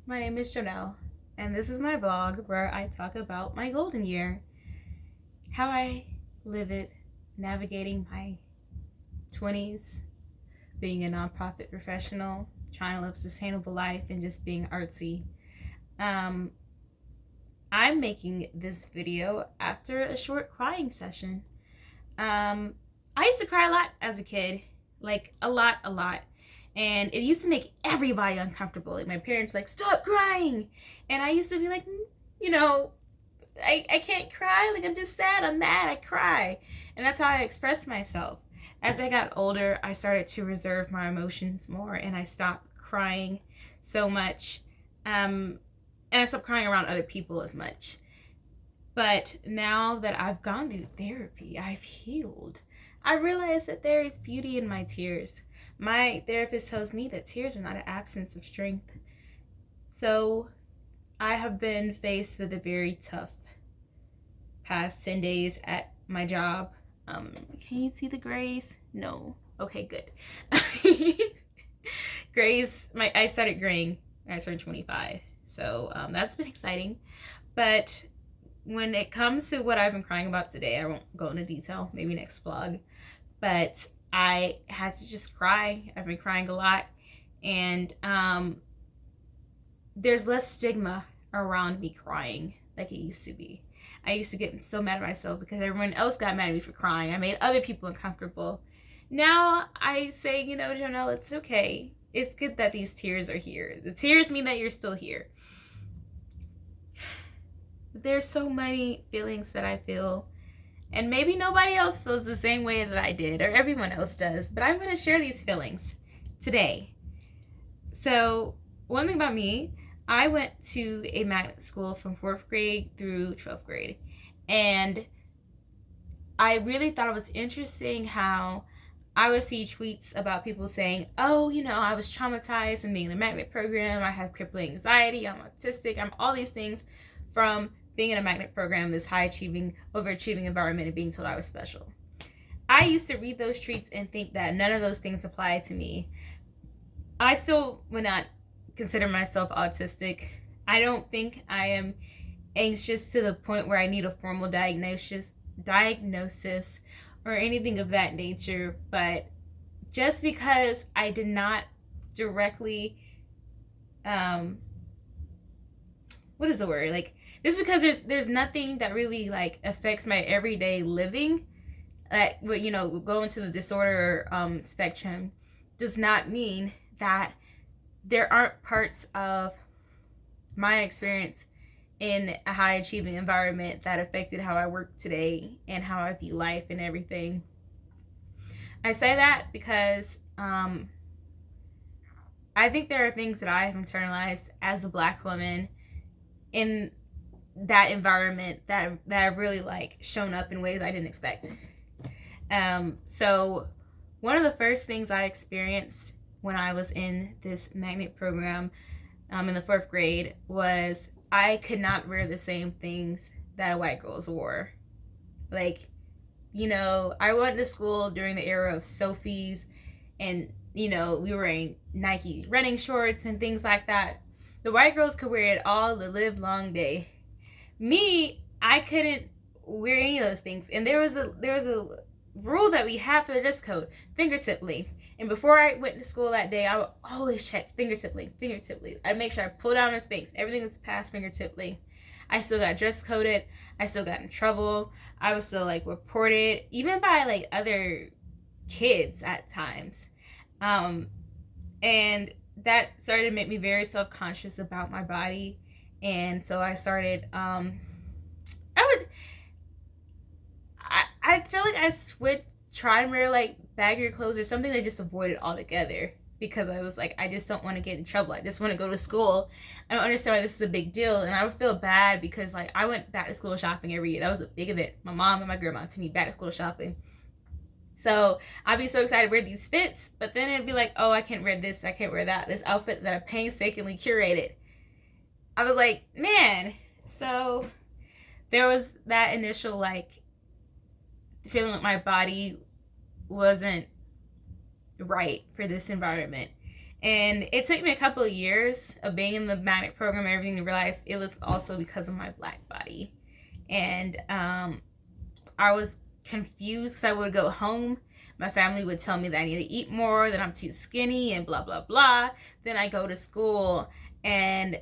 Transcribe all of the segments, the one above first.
My name is Jonelle, and this is my blog where I talk about my golden year, how I live it, navigating my 20s, being a nonprofit professional, trying to live a sustainable life, and just being artsy. Um, I'm making this video after a short crying session. I used to cry a lot as a kid, like a lot. And it used to make everybody uncomfortable. Like my parents were like, stop crying. And I used to be like, you know, I can't cry. Like I'm just sad, I'm mad, I cry. And that's how I expressed myself. As I got older, I started to reserve my emotions more and I stopped crying so much. And I stopped crying around other people as much. But now that I've gone through therapy, I've healed. I realize that there is beauty in my tears. My therapist tells me that tears are not an absence of strength. So I have been faced with a very tough past 10 days at my job. Can you see the grays? No. Okay, good. Grays, I started graying when I turned 25. So that's been exciting. But when it comes to what I've been crying about today, I won't go into detail, maybe next vlog. But I had to just cry. I've been crying a lot. And there's less stigma around me crying like it used to be. I used to get so mad at myself because everyone else got mad at me for crying. I made other people uncomfortable. Now I say, Jonelle, it's okay. It's good that these tears are here. The tears mean that you're still here. But there's so many feelings that I feel, and maybe nobody else feels the same way that I did, or everyone else does, but I'm going to share these feelings today. So, one thing about me, I went to a magnet school from 4th grade through 12th grade, and I really thought it was interesting how I would see tweets about people saying, oh, I was traumatized from being in the magnet program, I have crippling anxiety, I'm autistic, I'm all these things from being in a magnet program, this high-achieving, overachieving environment, and being told I was special. I used to read those tweets and think that none of those things apply to me. I still would not consider myself autistic. I don't think I am anxious to the point where I need a formal diagnosis or anything of that nature, but just because I did not directly what is the word? Like, just because there's nothing that really like affects my everyday living, like go into the disorder spectrum, does not mean that there aren't parts of my experience in a high achieving environment that affected how I work today and how I view life and everything. I say that because I think there are things that I have internalized as a Black woman in that environment that have really like shown up in ways I didn't expect. So one of the first things I experienced when I was in this magnet program in the 4th grade was I could not wear the same things that white girls wore. Like, I went to school during the era of Sophies, and we were wearing Nike running shorts and things like that. The white girls could wear it all the live long day. Me, I couldn't wear any of those things. And there was a rule that we had for the dress code, fingertip length. And before I went to school that day, I would always check fingertip length. I'd make sure I pulled down my things. Everything was past fingertip length. I still got dress coded. I still got in trouble. I was still like reported, even by like other kids at times. And that started to make me very self-conscious about my body. And so I started, I feel like I would try to wear like baggier clothes or something that just avoided altogether, because I was like, I just don't want to get in trouble. I just want to go to school. I don't understand why this is a big deal. And I would feel bad because like I went back to school shopping every year. That was a big event. My mom and my grandma took me back to school shopping. So I'd be so excited to wear these fits, but then it'd be like, oh, I can't wear this, I can't wear that. This outfit that I painstakingly curated. I was like, man. So there was that initial like feeling like my body wasn't right for this environment. And it took me a couple of years of being in the magnet program and everything to realize it was also because of my Black body. And I was confused because I would go home. My family would tell me that I need to eat more, that I'm too skinny, and blah, blah, blah. Then I go to school, and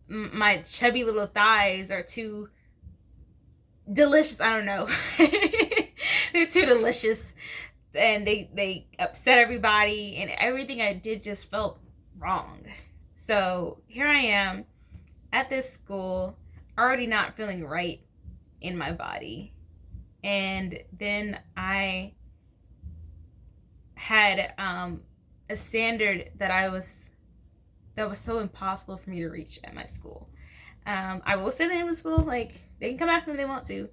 my chubby little thighs are too delicious. I don't know. They're too delicious. And they upset everybody, and everything I did just felt wrong. So here I am at this school, already not feeling right in my body. And then I had a standard that was so impossible for me to reach at my school. I will say the name of the school, like they can come after me if they want to,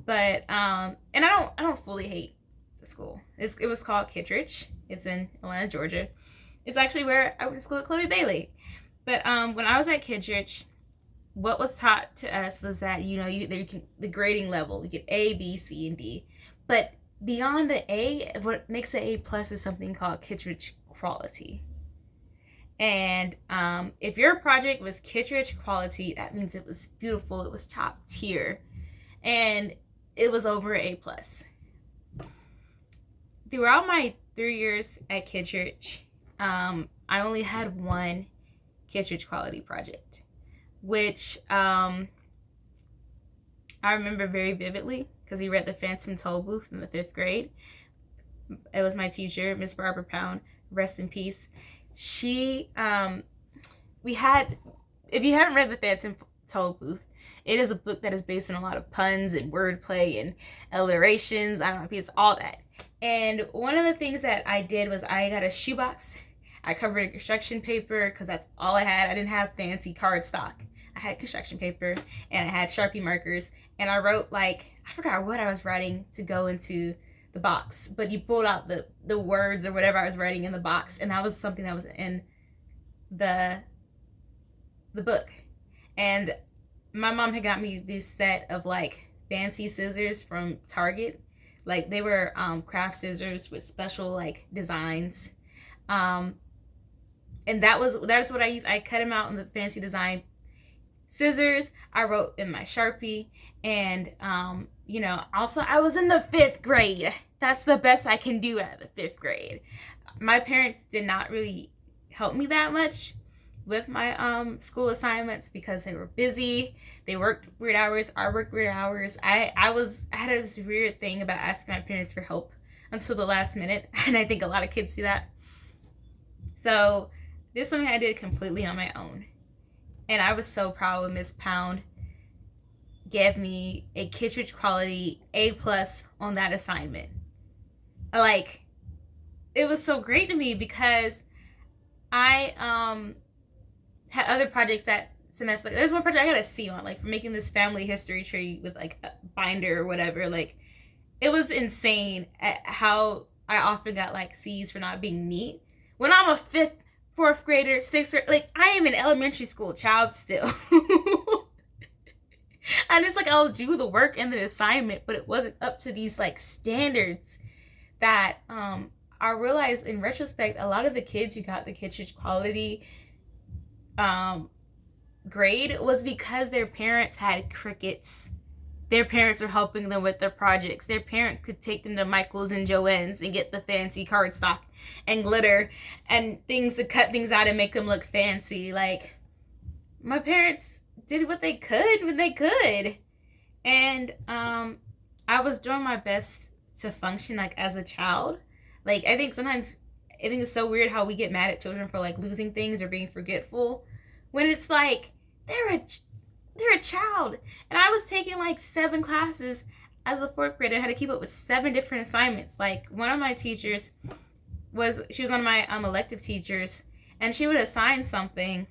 but and I don't fully hate the school. It was called Kittredge. It's in Atlanta, Georgia. It's actually where I went to school at Chloe Bailey. But when I was at Kittredge, what was taught to us was that the grading level, you get A, B, C, and D, but beyond the A, what makes an A+ is something called Kittredge quality. And if your project was Kittredge quality, that means it was beautiful, it was top tier, and it was over A+. Throughout my 3 years at Kittredge, I only had one Kittredge quality project, which I remember very vividly because we read The Phantom Toll Booth in the 5th grade. It was my teacher, Miss Barbara Pound, rest in peace. If you haven't read The Phantom Toll Booth, it is a book that is based on a lot of puns and wordplay and alliterations. I don't know if it's all that. And one of the things that I did was I got a shoebox. I covered in construction paper because that's all I had. I didn't have fancy cardstock. I had construction paper and I had Sharpie markers. And I wrote, I forgot what I was writing to go into the box, but you pulled out the words or whatever I was writing in the box, and that was something that was in the book. And my mom had got me this set of fancy scissors from Target. They were craft scissors with special designs, and that's what I used. I cut them out in the fancy design scissors. I wrote in my Sharpie, and also I was in the 5th grade. That's the best I can do at the 5th grade. My parents did not really help me that much with my school assignments because they were busy. They worked weird hours. I worked weird hours. I had this weird thing about asking my parents for help until the last minute, and I think a lot of kids do that. So this is something I did completely on my own, and I was so proud when Miss Pound gave me a Kittredge quality A+ on that assignment. It was so great to me because I had other projects that semester. There's one project I got a C on, for making this family history tree with a binder or whatever. It was insane at how I often got C's for not being neat when I'm a 5th, 4th grader, 6th grade. I am an elementary school child still. And it's I'll do the work and the assignment, but it wasn't up to these standards that I realized in retrospect. A lot of the kids who got the Kittredge quality grade was because their parents had crickets. Their parents were helping them with their projects. Their parents could take them to Michael's and Joann's and get the fancy cardstock and glitter and things to cut things out and make them look fancy. My parents did what they could when they could, and I was doing my best to function as a child. I think sometimes it's so weird how we get mad at children for losing things or being forgetful when it's they're a child. And I was taking 7 classes as a 4th grader. I had to keep up with 7 different assignments. One of my teachers was one of my elective teachers, and she would assign something.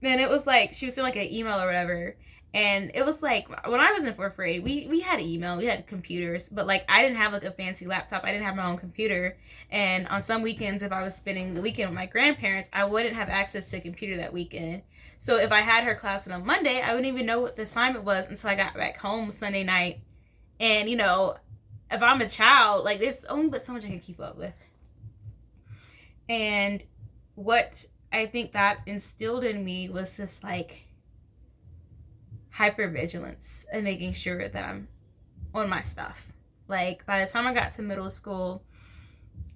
And it was she would send an email or whatever. And it was when I was in 4th grade, we had email, we had computers, but I didn't have a fancy laptop. I didn't have my own computer. And on some weekends, if I was spending the weekend with my grandparents, I wouldn't have access to a computer that weekend. So if I had her class on a Monday, I wouldn't even know what the assignment was until I got back home Sunday night. And if I'm a child, there's only but so much I can keep up with. And what I think that instilled in me was this like hypervigilance and making sure that I'm on my stuff. Like by the time I got to middle school,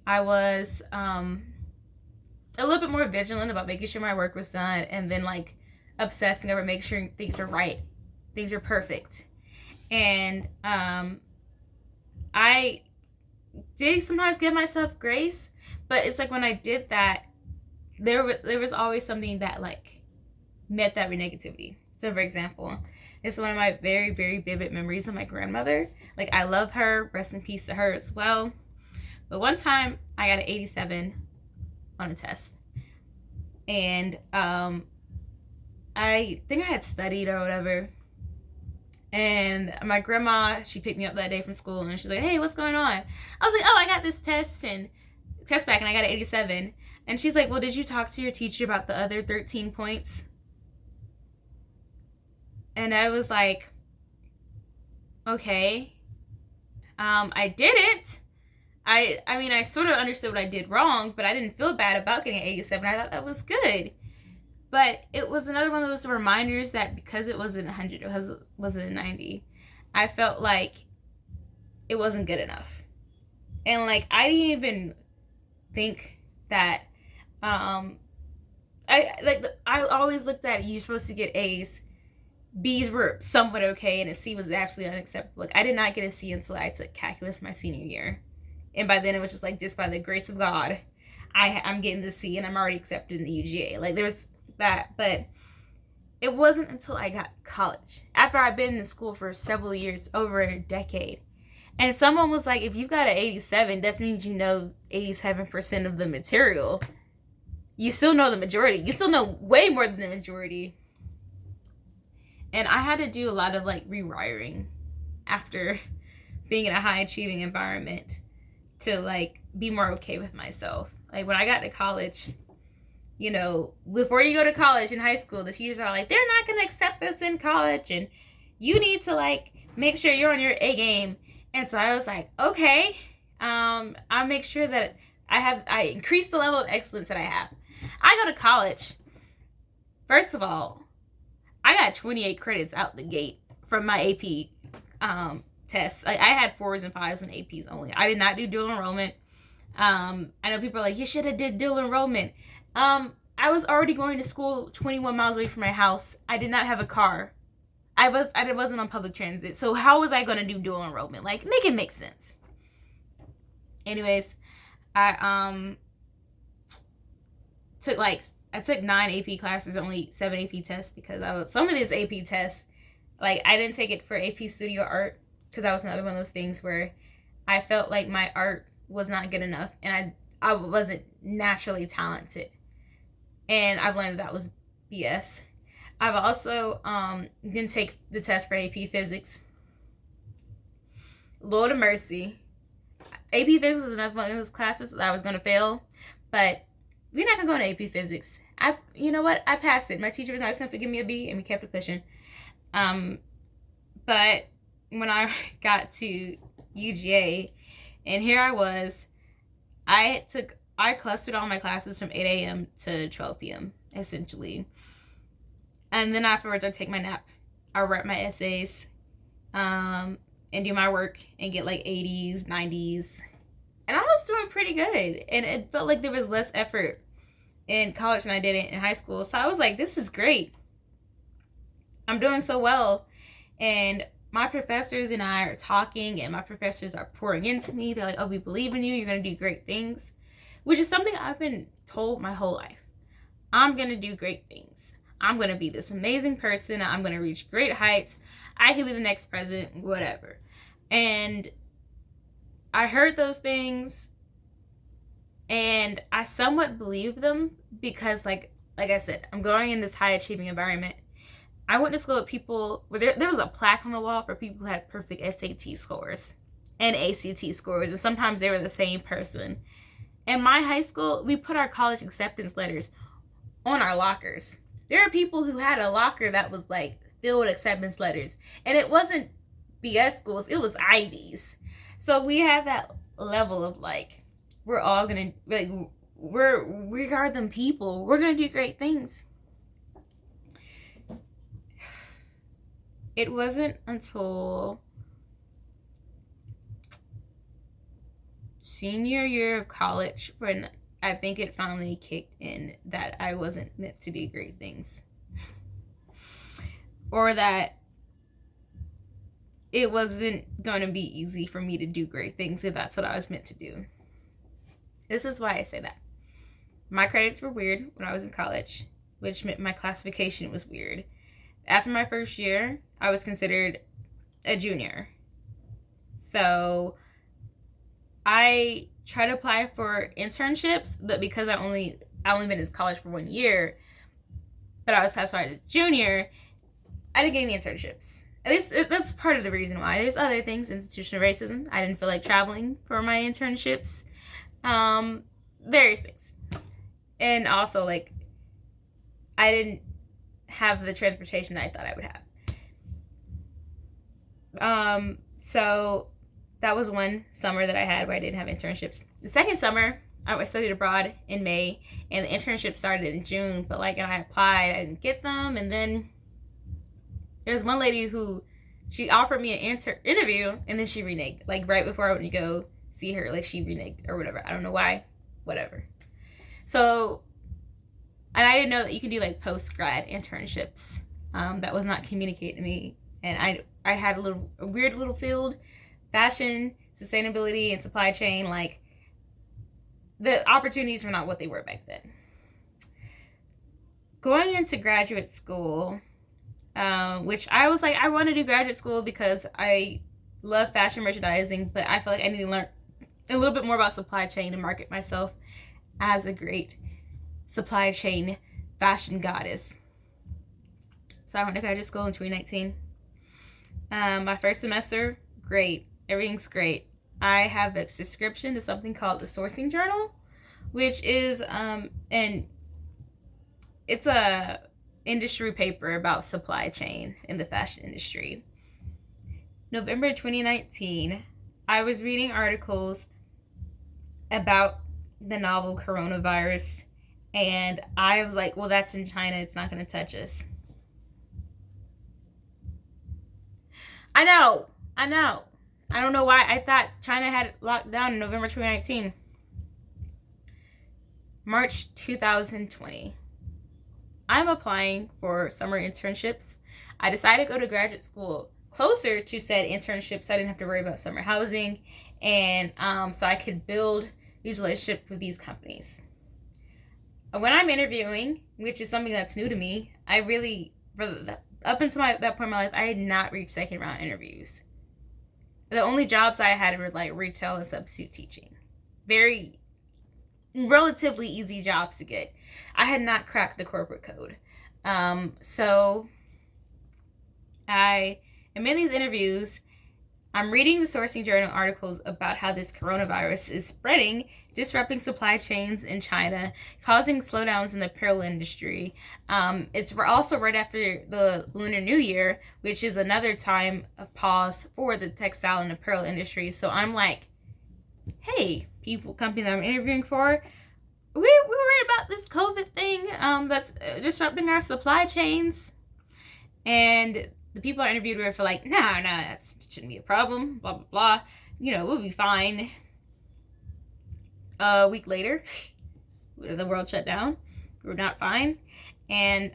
I was a little bit more vigilant about making sure my work was done, and then like obsessing over making sure things are right, things are perfect. And I did sometimes give myself grace, but it's like when I did that, there was always something that like met that with negativity. So for example, it's one of my very, very vivid memories of my grandmother. Like, I love her, rest in peace to her as well. But one time I got an 87 on a test, and I think I had studied or whatever. And my grandma, she picked me up that day from school, and she's like, "Hey, what's going on?" I was like, "Oh, I got this test back, and I got an 87. And she's like, "Well, did you talk to your teacher about the other 13 points?" And I was like, "Okay." I didn't. I mean, I sort of understood what I did wrong, but I didn't feel bad about getting an 87. I thought that was good. But it was another one of those reminders that because it wasn't 100, it wasn't a 90, I felt like it wasn't good enough. And like, I didn't even think that, I always looked at, you're supposed to get A's. B's were somewhat okay, and a C was absolutely unacceptable. Like, I did not get a C until I took calculus my senior year. And by then it was just like, just by the grace of God, I'm getting the C, and I'm already accepted in the UGA. Like, there's that. But it wasn't until I got to college, after I've been in school for several years, over a decade, and someone was like, if you got an 87, that means you know 87% of the material. You still know the majority. You still know way more than the majority. And I had to do a lot of like rewiring after being in a high achieving environment to like be more okay with myself. Like, when I got to college, you know, before you go to college in high school, the teachers are like, they're not going to accept us in college, and you need to like make sure you're on your A game. And so I was like, okay, I'll make sure that I increase the level of excellence that I have. I go to college. First of all, I got 28 credits out the gate from my AP tests. Like, I had 4s and 5s and APs only. I did not do dual enrollment. I know people are like, you should have did dual enrollment. I was already going to school 21 miles away from my house. I did not have a car. I wasn't on public transit. So how was I going to do dual enrollment? Like, make it make sense. Anyways, I took 9 AP classes, only 7 AP tests, because some of these AP tests, like, I didn't take it for AP Studio Art, because that was another one of those things where I felt like my art was not good enough, and I wasn't naturally talented. And I've learned that was BS. I've also didn't take the test for AP Physics. Lord of mercy. AP Physics was enough one of those classes that I was going to fail, but we're not going to go into AP Physics. You know what? I passed it. My teacher was nice enough to give me a B, and we kept it pushing. But when I got to UGA, and here I was, I clustered all my classes from 8 a.m. to 12 p.m., essentially. And then afterwards, I take my nap. I write my essays, and do my work, and get like 80s, 90s. And I was doing pretty good. And it felt like there was less effort in college than I did in high school. So I was like, this is great. I'm doing so well. And my professors and I are talking, and my professors are pouring into me. They're like, oh, we believe in you. You're going to do great things. Which is something I've been told my whole life. I'm going to do great things. I'm going to be this amazing person. I'm going to reach great heights. I could be the next president, whatever. And I heard those things, and I somewhat believed them because, like I said, I'm going in this high achieving environment. I went to school with people where there was a plaque on the wall for people who had perfect SAT scores and ACT scores, and sometimes they were the same person. In my high school, we put our college acceptance letters on our lockers. There are people who had a locker that was like filled with acceptance letters, and it wasn't BS schools, it was Ivies. So we have that level of like, we're all gonna, like, we are them people. We're gonna do great things. It wasn't until senior year of college when I think it finally kicked in that I wasn't meant to do great things. Or that it wasn't going to be easy for me to do great things if that's what I was meant to do. This is why I say that. My credits were weird when I was in college, which meant my classification was weird. After my first year, I was considered a junior. So I tried to apply for internships, but because I only been in college for 1 year, but I was classified as junior, I didn't get any internships. At least that's part of the reason why. There's other things, institutional racism. I didn't feel like traveling for my internships. Various things. And also, like, I didn't have the transportation I thought I would have. So that was one summer that I had where I didn't have internships. The second summer, I studied abroad in May, and the internship started in June, but like I applied, I didn't get them, and then there's one lady who, she offered me an interview, and then she reneged. Like, right before I went to go see her, like, she reneged or whatever. I don't know why. Whatever. So, and I didn't know that you can do, like, post-grad internships. That was not communicated to me. And I had a weird little field, fashion, sustainability, and supply chain. Like, the opportunities were not what they were back then. Going into graduate school, which I was like, I want to do graduate school because I love fashion merchandising, but I feel like I need to learn a little bit more about supply chain to market myself as a great supply chain fashion goddess. So I went to graduate school in 2019. My first semester, great. Everything's great. I have a subscription to something called the Sourcing Journal, which is it's a industry paper about supply chain in the fashion industry. November 2019, I was reading articles about the novel coronavirus, and I was like, well, that's in China, it's not going to touch us. I know. I don't know why I thought China had it locked down in November 2019. March 2020. I'm applying for summer internships. I decided to go to graduate school closer to said internships so I didn't have to worry about summer housing, and so I could build these relationships with these companies. When I'm interviewing, which is something that's new to me, I really, up until that point in my life, I had not reached second round interviews. The only jobs I had were like retail and substitute teaching. Very relatively easy jobs to get. I had not cracked the corporate code. So I am in these interviews. I'm reading the Sourcing Journal articles about how this coronavirus is spreading, disrupting supply chains in China, causing slowdowns in the apparel industry. It's also right after the Lunar New Year, which is another time of pause for the textile and apparel industry. So I'm like, hey, company that I'm interviewing for, we worried about this COVID thing that's disrupting our supply chains. And the people I interviewed with were like, no, that shouldn't be a problem, blah, blah, blah. We'll be fine. A week later, the world shut down. We were not fine. And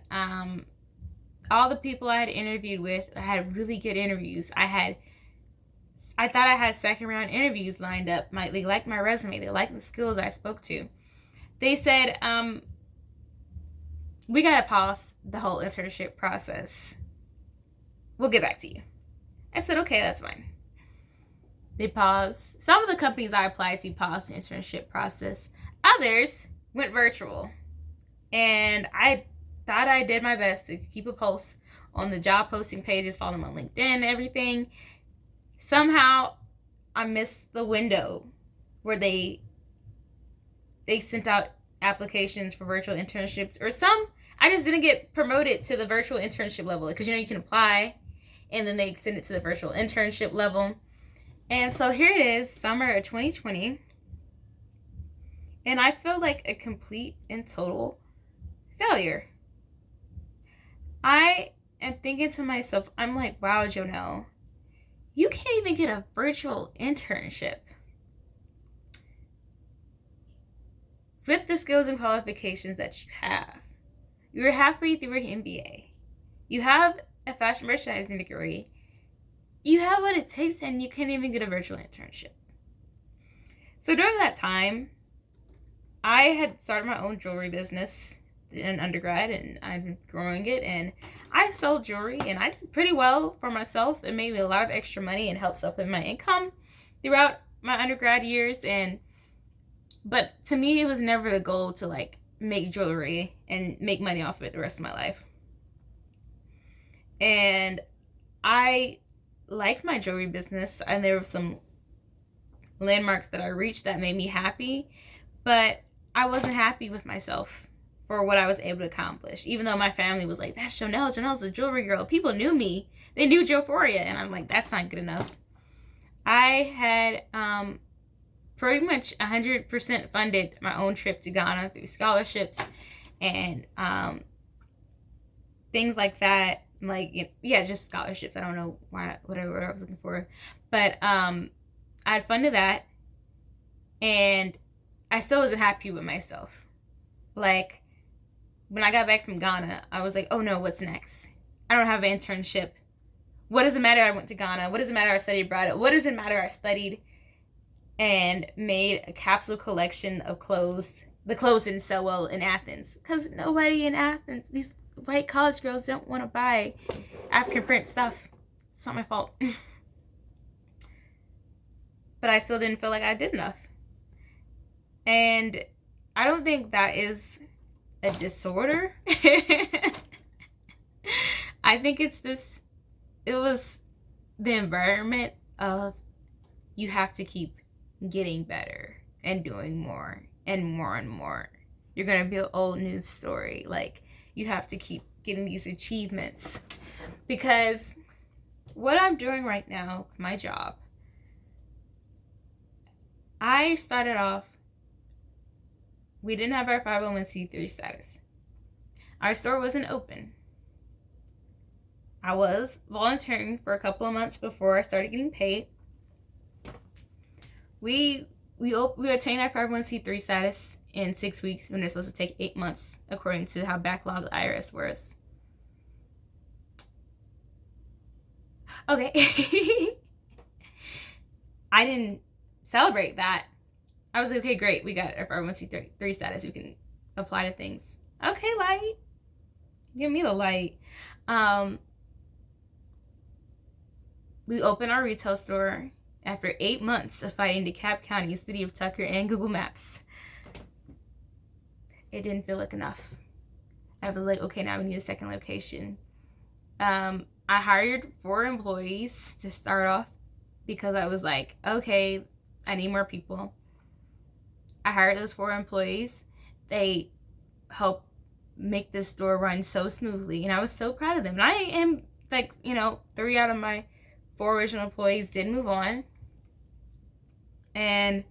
all the people I had interviewed with, I had really good interviews. I thought I had second round interviews lined up. They liked my resume. They liked the skills I spoke to. They said, we got to pause the whole internship process. We'll get back to you. I said, okay, that's fine. They paused. Some of the companies I applied to paused the internship process. Others went virtual. And I thought I did my best to keep a pulse on the job posting pages, follow them on LinkedIn and everything. Somehow, I missed the window where they sent out applications for virtual internships. Or I just didn't get promoted to the virtual internship level. Because, you can apply, and then they extend it to the virtual internship level. And so here it is, summer of 2020. And I feel like a complete and total failure. I am thinking to myself, I'm like, wow, Jonelle, you can't even get a virtual internship with the skills and qualifications that you have. You're halfway through your MBA. You have a fashion merchandising degree. You have what it takes, and you can't even get a virtual internship. So during that time, I had started my own jewelry business in undergrad, and I've been growing it, and I sold jewelry, and I did pretty well for myself. It made me a lot of extra money and helped supplement my income throughout my undergrad years. But to me, it was never the goal to like make jewelry and make money off of it the rest of my life. And I liked my jewelry business, and there were some landmarks that I reached that made me happy, but I wasn't happy with myself for what I was able to accomplish. Even though my family was like, that's Jonelle. Jonelle's a jewelry girl. People knew me. They knew Jophoria. And I'm like, that's not good enough. I had pretty much 100% funded my own trip to Ghana through scholarships and things like that. Like, yeah, just scholarships. I don't know whatever I was looking for. But I had funded that, and I still wasn't happy with myself. Like, when I got back from Ghana, I was like, oh no, what's next? I don't have an internship. What does it matter I went to Ghana? What does it matter I studied abroad? What does it matter I studied and made a capsule collection of clothes? The clothes didn't sell well in Athens because nobody in Athens, these white college girls, don't want to buy African print stuff. It's not my fault. But I still didn't feel like I did enough. And I don't think that is a disorder. I think it was the environment of you have to keep getting better and doing more and more and more. You're going to be an old news story. Like, you have to keep getting these achievements. Because what I'm doing right now, my job, I started off, we didn't have our 501c3 status. Our store wasn't open. I was volunteering for a couple of months before I started getting paid. We obtained our 501c3 status in 6 weeks when they're supposed to take 8 months, according to how backlogged the IRS was. Okay. I didn't celebrate that. I was like, okay, great. We got our 501c3 status. We can apply to things. Okay, light. Give me the light. We opened our retail store after 8 months of fighting DeKalb County, City of Tucker, and Google Maps. It didn't feel like enough. I was like, okay, now we need a second location. I hired 4 employees to start off because I was like, okay, I need more people. I hired those 4 employees. They helped make this store run so smoothly, and I was so proud of them. And I am, like, 3 out of my 4 original employees did move on. And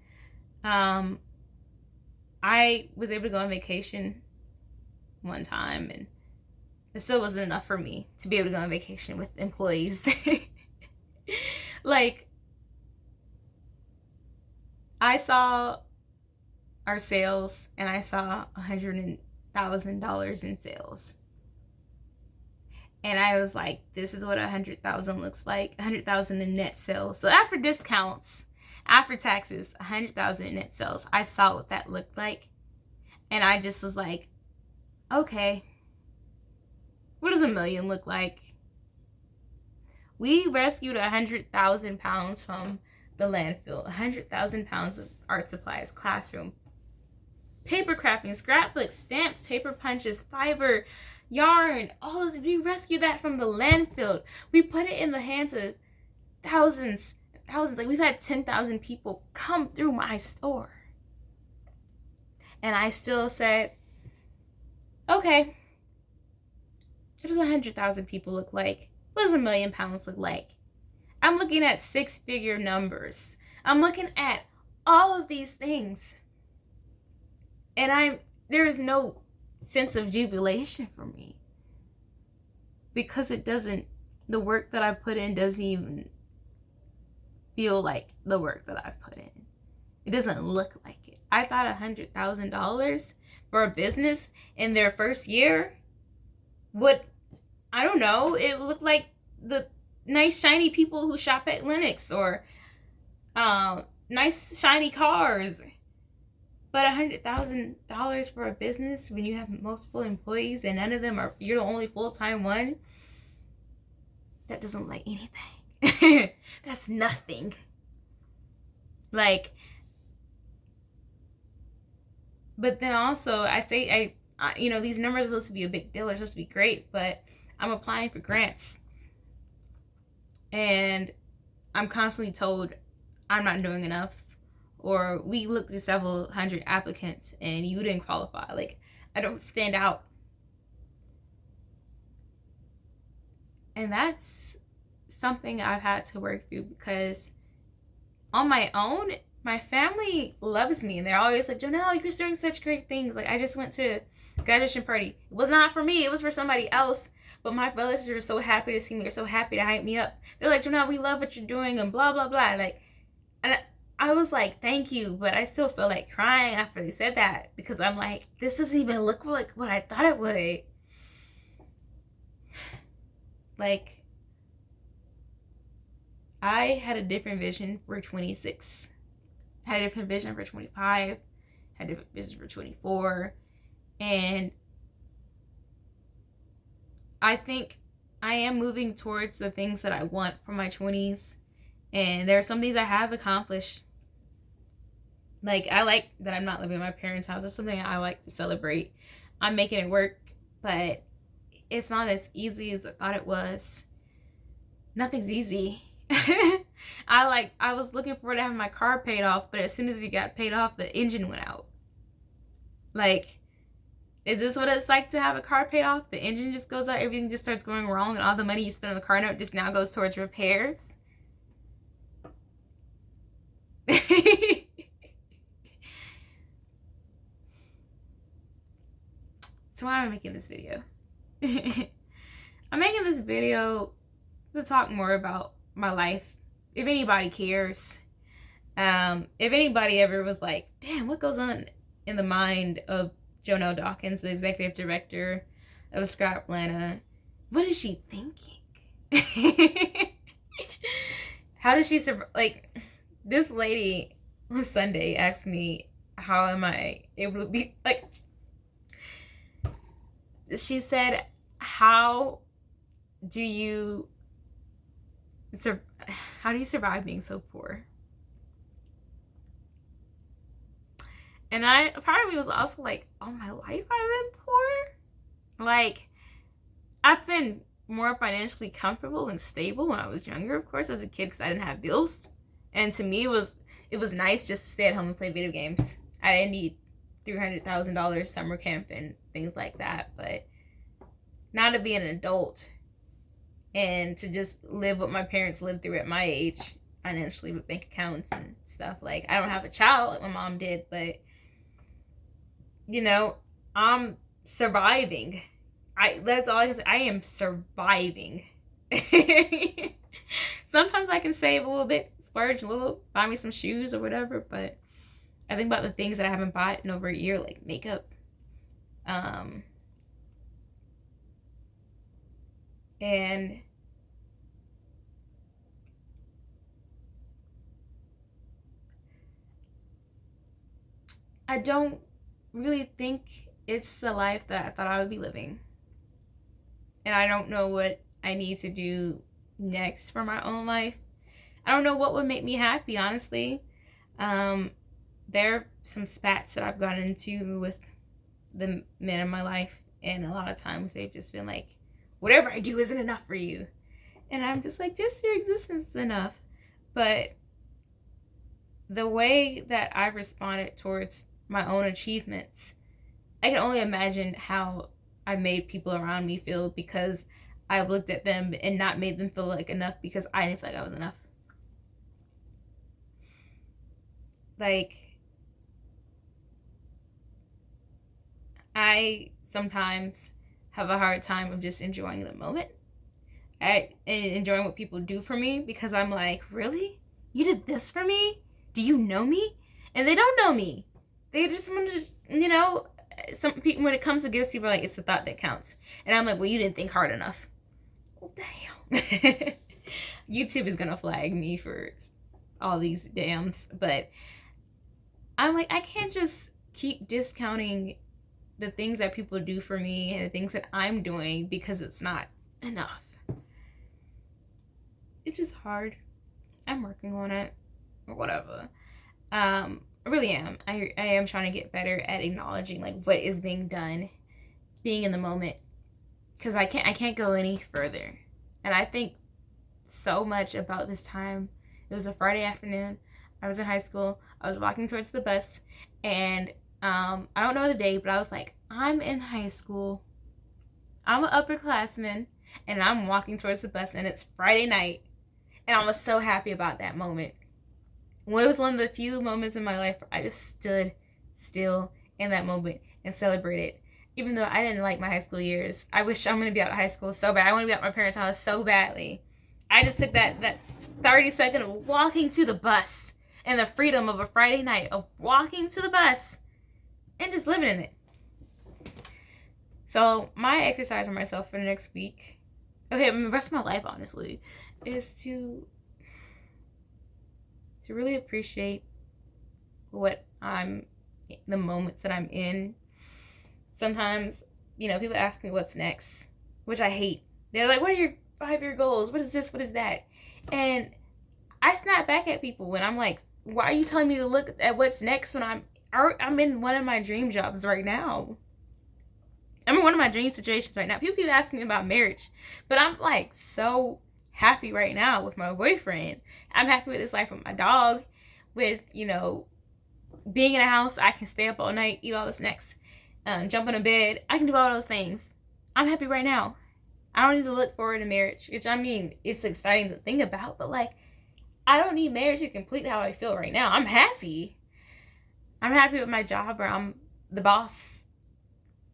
I was able to go on vacation one time, and it still wasn't enough for me to be able to go on vacation with employees. Like, I saw our sales, and I saw $100,000 in sales. And I was like, this is what 100,000 looks like. 100,000 in net sales. So after discounts, after taxes, 100,000 in net sales. I saw what that looked like. And I just was like, okay, what does $1 million look like? We rescued 100,000 pounds from the landfill. 100,000 pounds of art supplies, classroom, paper crafting, scrapbooks, stamps, paper punches, fiber, yarn, all this. We rescued that from the landfill. We put it in the hands of thousands. Like, we've had 10,000 people come through my store. And I still said, okay, what does 100,000 people look like? What does 1 million pounds look like? I'm looking at 6-figure numbers. I'm looking at all of these things. And there is no sense of jubilation for me, because the work that I put in doesn't even feel like the work that I've put in. It doesn't look like it. I thought $100,000 for a business in their first year would, I don't know, it looked like the nice shiny people who shop at Lennox, or nice shiny cars. But $100,000 for a business when you have multiple employees and none of them you're the only full-time one, that doesn't like anything. That's nothing. Like, but then also I these numbers are supposed to be a big deal, they're supposed to be great, but I'm applying for grants and I'm constantly told I'm not doing enough, or we looked at several hundred applicants and you didn't qualify. Like, I don't stand out. And that's something I've had to work through, because on my own, my family loves me and they're always like, Jonelle, you're doing such great things. Like, I just went to a graduation party. It was not for me, it was for somebody else. But my brothers were so happy to see me. They're so happy to hype me up. They're like, Jonelle, we love what you're doing and blah, blah, blah. Like, and I was like, thank you. But I still feel like crying after they said that, because I'm like, this doesn't even look like what I thought it would. Like, I had a different vision for 26. Had a different vision for 25. Had a different vision for 24. And I think I am moving towards the things that I want for my 20s. And there are some things I have accomplished. Like, I like that I'm not living in my parents' house. It's something I like to celebrate. I'm making it work, but it's not as easy as I thought it was. Nothing's easy. I was looking forward to having my car paid off, but as soon as it got paid off, the engine went out. Like, is this what it's like to have a car paid off? The engine just goes out, everything just starts going wrong, and all the money you spend on the car note just now goes towards repairs. So why am I making this video? I'm making this video to talk more about my life. If anybody cares. If anybody ever was like, damn, what goes on in the mind of Jonelle Dawkins, the executive director of Scrap Atlanta? What is she thinking? How does she survive? Like, this lady on Sunday asked me, how am I able to be, like, she said, how do you survive being so poor? And part of me was also like, all my life I've been poor. Like, I've been more financially comfortable and stable when I was younger, of course, as a kid, because I didn't have bills. And to me, it was nice just to stay at home and play video games. I didn't need $300,000 summer camp and things like that. But now to be an adult and to just live what my parents lived through at my age, financially, with bank accounts and stuff. Like, I don't have a child like my mom did, but, you know, I'm surviving. That's all I can say. I am surviving. Sometimes I can save a little bit, splurge a little, buy me some shoes or whatever, but I think about the things that I haven't bought in over a year, like makeup. And I don't really think it's the life that I thought I would be living. And I don't know what I need to do next for my own life. I don't know what would make me happy, honestly. There are some spats that I've gotten into with the men in my life, and a lot of times they've just been like, whatever I do isn't enough for you. And I'm just like, just your existence is enough. But the way that I've responded towards my own achievements, I can only imagine how I made people around me feel, because I've looked at them and not made them feel like enough because I didn't feel like I was enough. Like, I sometimes have a hard time of just enjoying the moment and enjoying what people do for me, because I'm like, really? You did this for me? Do you know me? And they don't know me. They just want to, some people, when it comes to gifts, people are like, it's the thought that counts. And I'm like, well, you didn't think hard enough. Well, damn. YouTube is going to flag me for all these dams. But I'm like, I can't just keep discounting the things that people do for me and the things that I'm doing because it's not enough. It's just hard. I'm working on it or whatever. I really am. I am trying to get better at acknowledging like what is being done, being in the moment, because I can't go any further. And I think so much about this time. It was a Friday afternoon. I was in high school. I was walking towards the bus, and I don't know the day, but I was like, I'm in high school. I'm an upperclassman, and I'm walking towards the bus, and it's Friday night. And I was so happy about that moment. Well, it was one of the few moments in my life where I just stood still in that moment and celebrated. Even though I didn't like my high school years. I wish I'm going to be out of high school so bad. I want to be at my parents' house so badly. I just took that 30-second of walking to the bus and the freedom of a Friday night of walking to the bus and just living in it. So my exercise for myself for the next week, okay, the rest of my life, honestly, is to really appreciate the moments that I'm in. Sometimes, people ask me what's next, which I hate. They're like, what are your 5-year goals? What is this? What is that? And I snap back at people when I'm like, why are you telling me to look at what's next when I'm in one of my dream jobs right now? I'm in one of my dream situations right now. People keep asking me about marriage, but I'm like so happy right now with my boyfriend. I'm happy with this life with my dog, with, being in a house. I can stay up all night, eat all the snacks, jump in a bed. I can do all those things. I'm happy right now. I don't need to look forward to marriage, which it's exciting to think about, but like, I don't need marriage to complete how I feel right now. I'm happy. I'm happy with my job where I'm the boss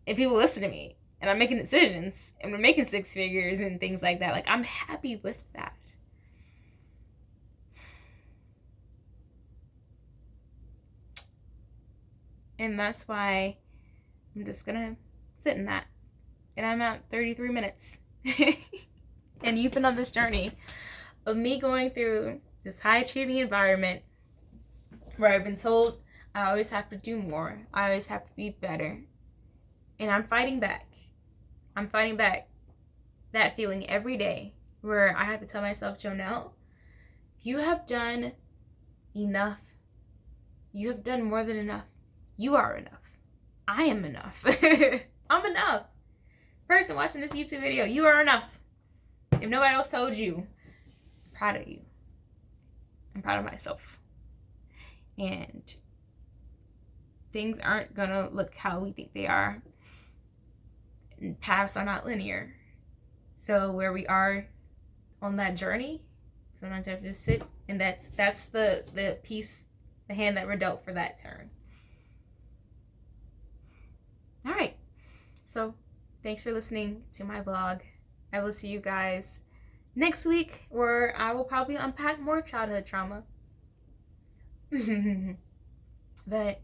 and people listen to me and I'm making decisions and we're making 6 figures and things like that. Like, I'm happy with that. And that's why I'm just gonna sit in that. And I'm at 33 minutes. And you've been on this journey of me going through this high achieving environment where I've been told I always have to do more. I always have to be better. And I'm fighting back. I'm fighting back that feeling every day where I have to tell myself, Jonelle, you have done enough. You have done more than enough. You are enough. I am enough. I'm enough. Person watching this YouTube video, you are enough. If nobody else told you, I'm proud of you. I'm proud of myself. And things aren't gonna look how we think they are. And paths are not linear. So where we are on that journey, sometimes you have to just sit, and that's the piece, the hand that we're dealt for that turn. All right. So thanks for listening to my vlog. I will see you guys next week, where I will probably unpack more childhood trauma. But